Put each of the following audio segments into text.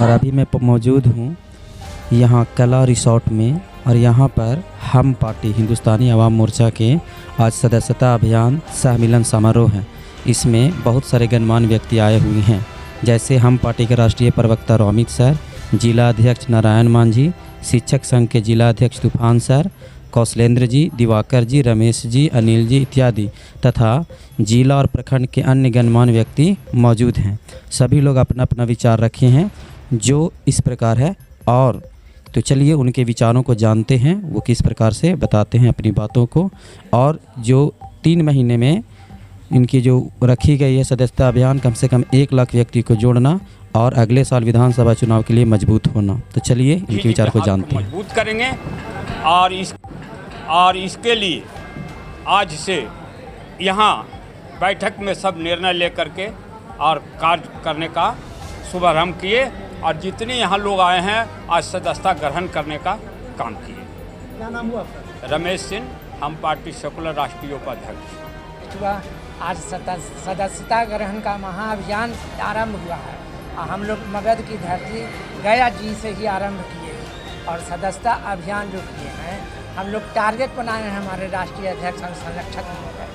और अभी मैं मौजूद हूँ यहाँ कला रिसोर्ट में, और यहाँ पर हम पार्टी हिंदुस्तानी अवाम मोर्चा के आज सदस्यता अभियान सह मिलन समारोह है। इसमें बहुत सारे गणमान्य व्यक्ति आए हुए हैं, जैसे हम पार्टी के राष्ट्रीय प्रवक्ता रोमित सर, जिला अध्यक्ष नारायण मांझी, शिक्षक संघ के जिला अध्यक्ष तूफान सर, कौशलेंद्र जी, दिवाकर जी, रमेश जी, अनिल जी इत्यादि तथा जिला और प्रखंड के अन्य गणमान्य व्यक्ति मौजूद हैं। सभी लोग अपना अपना विचार रखे हैं जो इस प्रकार है। और तो चलिए उनके विचारों को जानते हैं, वो किस प्रकार से बताते हैं अपनी बातों को। और जो 3 महीने में इनकी जो रखी गई है सदस्यता अभियान, कम से कम 1 लाख व्यक्ति को जोड़ना और अगले साल विधानसभा चुनाव के लिए मजबूत होना। तो चलिए इनके विचार को जानते हैं। मजबूत करेंगे और इसके लिए आज से यहाँ बैठक में सब निर्णय लेकर के और कार्य करने का शुभारंभ किए, और जितने यहाँ लोग आए हैं आज सदस्यता ग्रहण करने का काम किए। क्या नाम हुआ आपका? रमेश सिंह, हम पार्टी सेकुलर राष्ट्रीय उपाध्यक्ष। आज सदस्यता ग्रहण का महाअभियान आरंभ हुआ है। हम लोग मगध की धरती गया जी से ही आरंभ किए, और सदस्यता अभियान जो किए हैं हम लोग टारगेट बनाए हैं हमारे राष्ट्रीय अध्यक्ष और संरक्षक महोदय।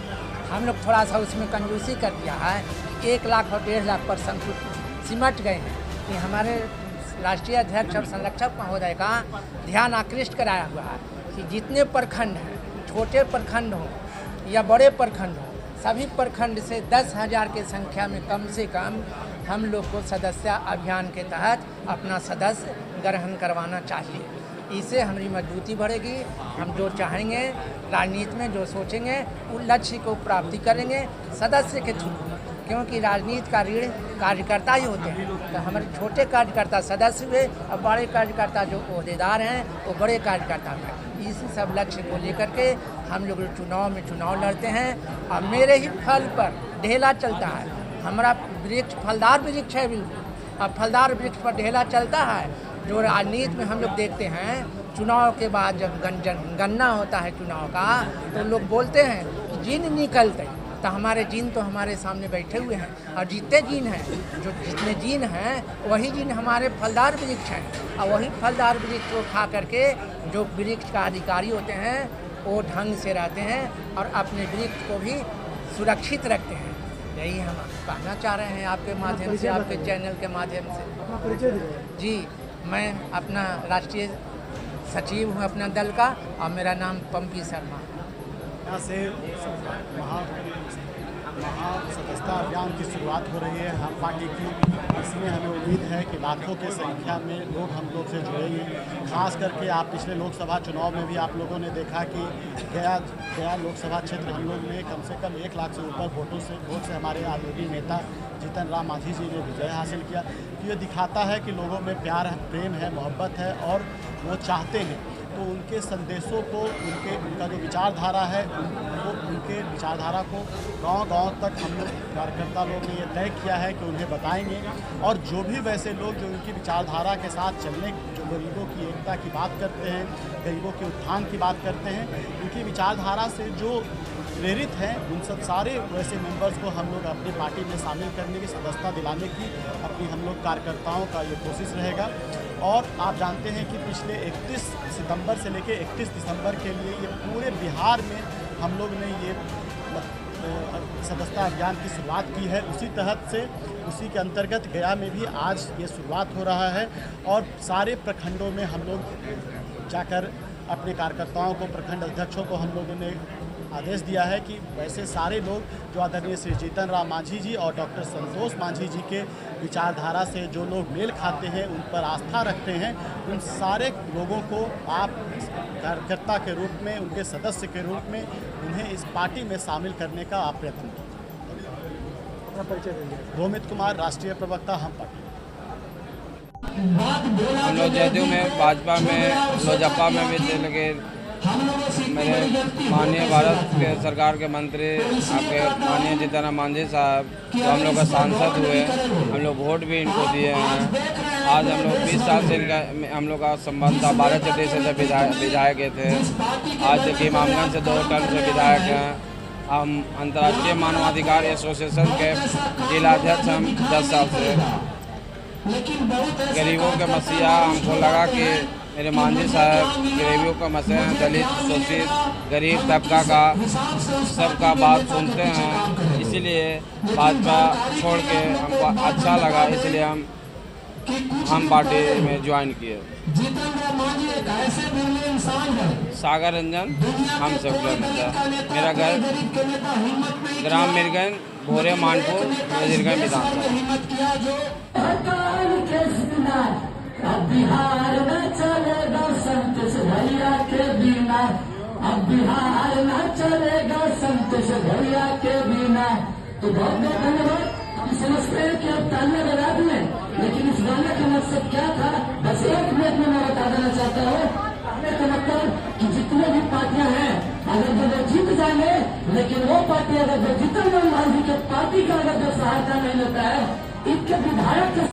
हम लोग थोड़ा सा उसमें कंजूसी कर दिया है कि 1 लाख और 1.5 लाख पर सिमट गए हैं कि हमारे राष्ट्रीय अध्यक्ष और संरक्षक महोदय का ध्यान आकृष्ट कराया हुआ है कि जितने प्रखंड हैं, छोटे प्रखंड हों या बड़े प्रखंड हों, सभी प्रखंड से 10,000 की संख्या में कम से कम हम लोग को सदस्यता अभियान के तहत अपना सदस्य ग्रहण करवाना चाहिए। इससे हमारी मजबूती बढ़ेगी। हम जो चाहेंगे राजनीति में, जो सोचेंगे, उस लक्ष्य को प्राप्ति करेंगे सदस्य के थ्रू, क्योंकि राजनीति का रीढ़ कार्यकर्ता ही होते हैं। तो हमारे छोटे कार्यकर्ता सदस्य हुए और बड़े कार्यकर्ता जो ओहदेदार हैं वो बड़े कार्यकर्ता हैं। इसी सब लक्ष्य को लेकर के हम लोग चुनाव लड़ते हैं। और मेरे ही फल पर ढेला चलता है। हमारा वृक्ष फलदार वृक्ष है बिल्कुल, और फलदार वृक्ष पर ढेला चलता है। जो राजनीति में हम लोग देखते हैं, चुनाव के बाद जब गणना होता है चुनाव का, तो लोग बोलते हैं कि जिन निकलते, तो हमारे जिन तो हमारे सामने बैठे हुए हैं, और जितने जिन हैं, जो जितने जिन हैं वही जिन हमारे फलदार वृक्ष हैं। और वही फलदार वृक्ष को खा करके जो वृक्ष का अधिकारी होते हैं वो ढंग से रहते हैं और अपने वृक्ष को भी सुरक्षित रखते हैं। यही हम कहना चाह रहे हैं आपके माध्यम से, आपके चैनल के माध्यम से। जी, मैं अपना राष्ट्रीय सचिव हूँ अपना दल का, और मेरा नाम पंपी शर्मा। यहाँ से सदस्यता अभियान की शुरुआत हो रही है हम पार्टी की। इसमें हमें उम्मीद है कि लाखों की संख्या में लोग हम लोग से जुड़ेंगे। खास करके आप पिछले लोकसभा चुनाव में भी आप लोगों ने देखा कि गया लोकसभा क्षेत्र हम लोग ने कम से कम 1 लाख से ऊपर वोट से हमारे आदरणीय नेता जीतन राम मांझी जी ने विजय हासिल किया। तो ये दिखाता है कि लोगों में प्यार है, प्रेम है, मोहब्बत है, और वो चाहते हैं। तो उनके संदेशों को, उनका जो विचारधारा है, उनके विचारधारा को गांव-गांव तक हम लोग कार्यकर्ता लोग ने ये तय किया है कि उन्हें बताएंगे। और जो भी वैसे लोग जो उनकी विचारधारा के साथ चलने, जो गरीबों की एकता की बात करते हैं, गरीबों के उत्थान की बात करते हैं, उनकी विचारधारा से जो प्रेरित हैं, उन सब सारे वैसे मेंबर्स को हम लोग अपनी पार्टी में शामिल करने की, सदस्यता दिलाने की अपनी हम लोग कार्यकर्ताओं का ये कोशिश रहेगा। और आप जानते हैं कि पिछले 31 सितंबर से लेकर 31 दिसंबर के लिए ये पूरे बिहार में हम लोग ने ये सदस्यता अभियान की शुरुआत की है। उसी के अंतर्गत गया में भी आज ये शुरुआत हो रहा है, और सारे प्रखंडों में हम लोग जाकर अपने कार्यकर्ताओं को, प्रखंड अध्यक्षों को हम लोगों ने आदेश दिया है कि वैसे सारे लोग जो आदरणीय श्री जीतन राम मांझी जी और डॉक्टर संतोष मांझी जी के विचारधारा से जो लोग मेल खाते हैं, उन पर आस्था रखते हैं, उन सारे लोगों को आप कार्यकर्ता के रूप में, उनके सदस्य के रूप में उन्हें इस पार्टी में शामिल करने का आप प्रयत्न करें। रोमित कुमार, राष्ट्रीय प्रवक्ता, हम पार्टी। हम लोग जदयू में, भाजपा में, लोजपा में भी थे, लेकिन मेरे माननीय भारत के सरकार के मंत्री आपके माननीय जीतन राम मांझी साहब जो हम लोग का सांसद हुए, हम लोग वोट भी इनको दिए हैं। आज हम लोग 20 साल से इनका हम लोग का संबंध था। 12 चट्टी से जब विधायक थे, आज देखिए इमामगंज से 2 टर्म से विधायक हैं। हम अंतर्राष्ट्रीय मानवाधिकार एसोसिएशन के जिला अध्यक्ष हम 10 साल से। गरीबों के मसीहा। हमको लगा कि मेरे मांझी साहब गरीबों का मसीहा, दलित शोषित गरीब तबका का सबका बात सुनते हैं, इसीलिए भाजपा छोड़ के हमको अच्छा लगा, इसलिए हम पार्टी में ज्वाइन किए। सागर रंजन, हम सब मेरा घर ग्राम मिरगंज, भोरे मानपुर, वजीरगंज विधानसभा। अब बिहार न चलेगा संतोष भैया के बिना, अब बिहार न चलेगा संतोष भैया के बिना। तो बहुत बहुत धन्यवाद। हम समझते हैं कि अब तालियां बजा दिए, लेकिन इस गाने का मकसद क्या था, बस एक मिनट में मैं बता देना चाहता हूँ। कहने का मतलब कि जितने भी पार्टियां हैं, अगर जो जीत जाएंगे, लेकिन वो पार्टी अगर जो जीतन लाल जी के पार्टी का अगर जो सहायता नहीं लेता है, इनके विधायक